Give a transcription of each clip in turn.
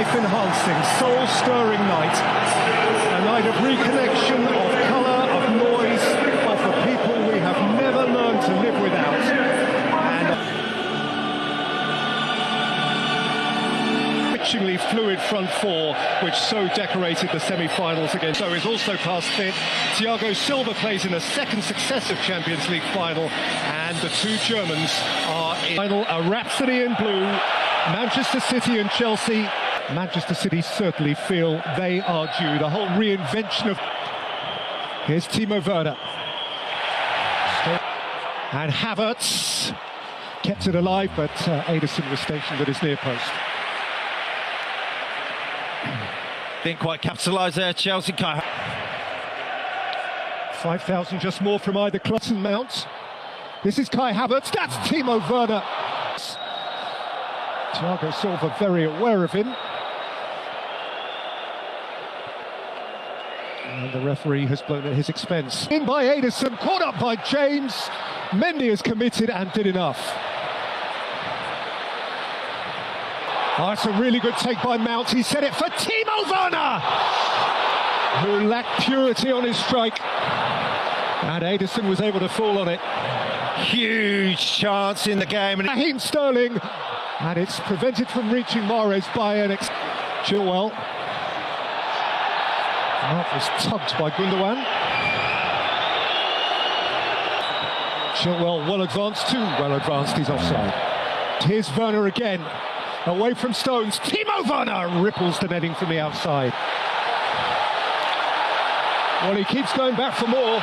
life-enhancing, soul-stirring night. A night of reconnection, of colour, of noise, of the people we have never learned to live without. And a fluid front four, which so decorated the semi-finals again. So is also past fit. Thiago Silva plays in a second successive Champions League final, and the two Germans are in final. A rhapsody in blue. Manchester City and Chelsea. Manchester City certainly feel they are due. The whole reinvention of... Here's Timo Werner. And Havertz kept it alive, but Ederson was stationed at his near post. Didn't quite capitalise there, Chelsea. 5,000 just more from either club and Mount. This is Kai Havertz, that's Timo Werner. Thiago Silva very aware of him. And the referee has blown at his expense. In by Ederson, caught up by James. Mendy is committed and did enough. Oh, that's a really good take by Mount. He set it for Timo Werner, who lacked purity on his strike. And Ederson was able to fall on it. Huge chance in the game. Raheem Sterling. And it's prevented from reaching Mahrez by an Chilwell. That was tugged by Gundogan. Chilwell well advanced, too well advanced, he's offside. Here's Werner again. Away from Stones, Timo Werner ripples the netting from the outside. Well, he keeps going back for more.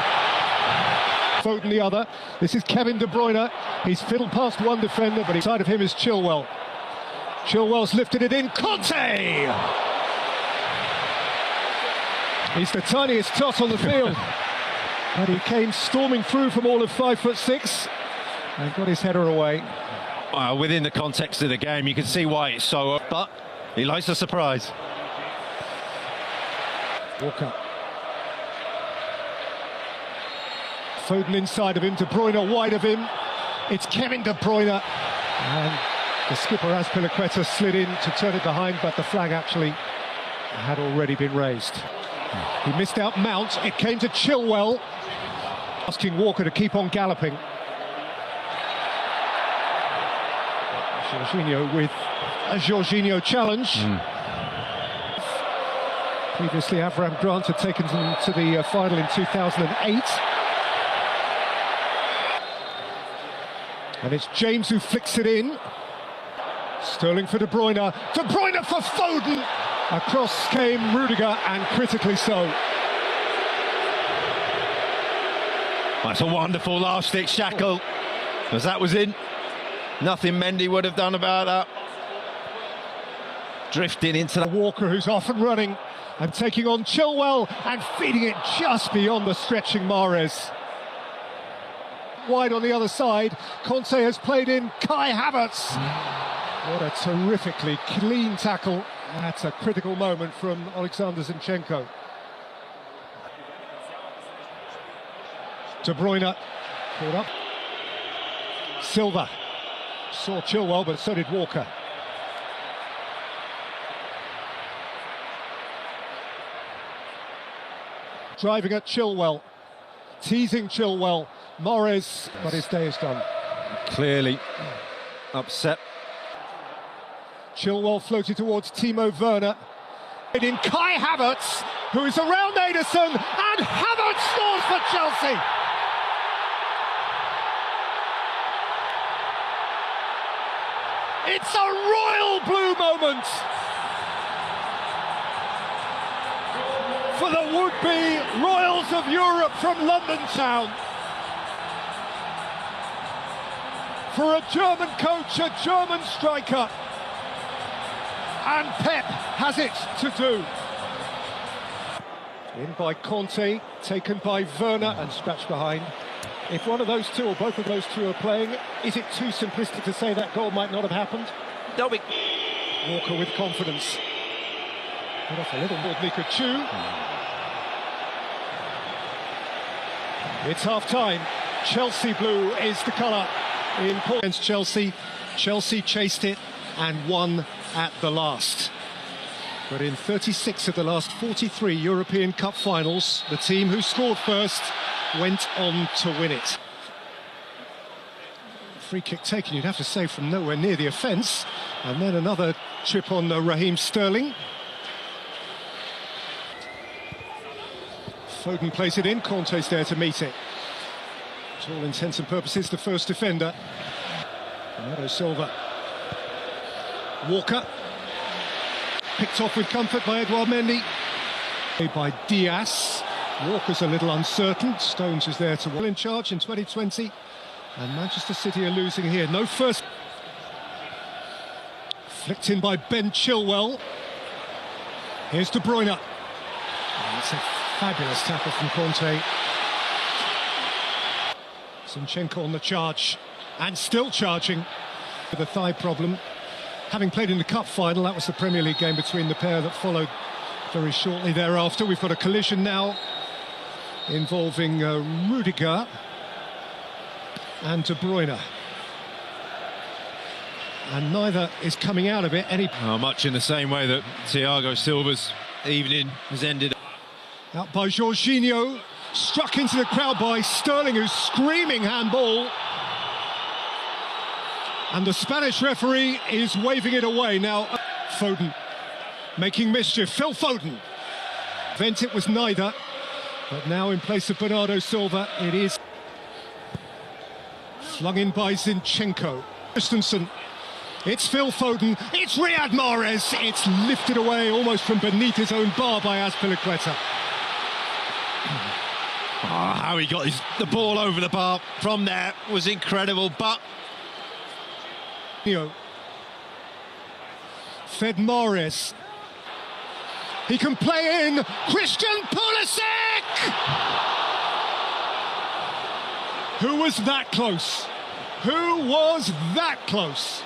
Foden the other. This is Kevin De Bruyne. He's fiddled past one defender, but inside of him is Chilwell. Chilwell's lifted it in. Conte! He's the tiniest tot on the field. But he came storming through from all of 5'6" and got his header away. Within the context of the game, you can see why it's so... But he likes a surprise. Walker. Foden inside of him, De Bruyne wide of him. It's Kevin De Bruyne. And the skipper Azpilicueta slid in to turn it behind, but the flag actually had already been raised. He missed out Mount. It came to Chilwell, asking Walker to keep on galloping. Jorginho with a Jorginho challenge. Previously, Avram Grant had taken them to the final in 2008. And it's James who flicks it in. Sterling for De Bruyne. De Bruyne for Foden. Across came Rudiger, and critically so. That's a wonderful last-ditch shackle, as that was in. Nothing Mendy would have done about that. Drifting into that. Walker, who's off and running and taking on Chilwell and feeding it just beyond the stretching Mahrez. Wide on the other side, Conte has played in Kai Havertz. What a terrifically clean tackle. That's a critical moment from Alexander Zinchenko. De Bruyne caught up. Silva saw Chilwell, but so did Walker. Driving at Chilwell, teasing Chilwell. Mahrez, but his day is done. Clearly upset. Chilwell floated towards Timo Werner. In Kai Havertz, who is around Ederson, and Havertz scores for Chelsea. It's a royal blue moment for the would-be Royals of Europe from London town. For a German coach, a German striker. And Pep has it to do. In by Conte, taken by Werner and scratched behind. If one of those two or both of those two are playing, is it too simplistic to say that goal might not have happened? No, Walker with confidence. Put off a little more than he could chew. It's half-time. Chelsea blue is the colour against Chelsea. Chelsea chased it and won at the last. But in 36 of the last 43 European Cup finals, the team who scored first went on to win it. Free kick taken, you'd have to say, from nowhere near the offence. And then another chip on Raheem Sterling. Foden plays it in, Conte's there to meet it. To all intents and purposes, the first defender. Bernardo Silva. Walker. Picked off with comfort by Edouard Mendy. By Diaz. Walker's a little uncertain. Stones is there to well in charge in 2020. And Manchester City are losing here. No first. Flicked in by Ben Chilwell. Here's De Bruyne. And it's a fabulous tackle from Conte. Zinchenko on the charge. And still charging. With a thigh problem. Having played in the cup final, that was the Premier League game between the pair that followed very shortly thereafter. We've got a collision now involving Rudiger and De Bruyne. And neither is coming out of it any... Much in the same way that Thiago Silva's evening has ended. Out by Jorginho, struck into the crowd by Sterling, who's screaming handball. And the Spanish referee is waving it away. Now, Foden making mischief. Phil Foden. Vent it was neither. But now in place of Bernardo Silva, it is. Flung in by Zinchenko. Christensen. It's Phil Foden. It's Riyad Mahrez. It's lifted away almost from beneath his own bar by Azpilicueta. How he got the ball over the bar from there was incredible, but... Fed Mahrez. He can play in. Christian Pulisic! Who was that close? Who was that close?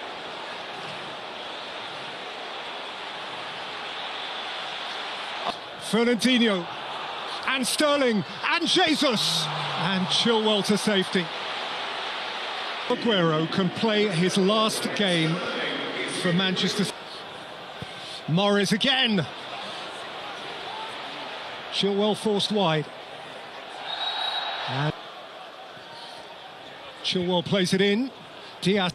Fernandinho and Sterling and Jesus and Chilwell to safety. Aguero can play his last game for Manchester City. Mahrez again. Chilwell forced wide. And Chilwell plays it in. Diaz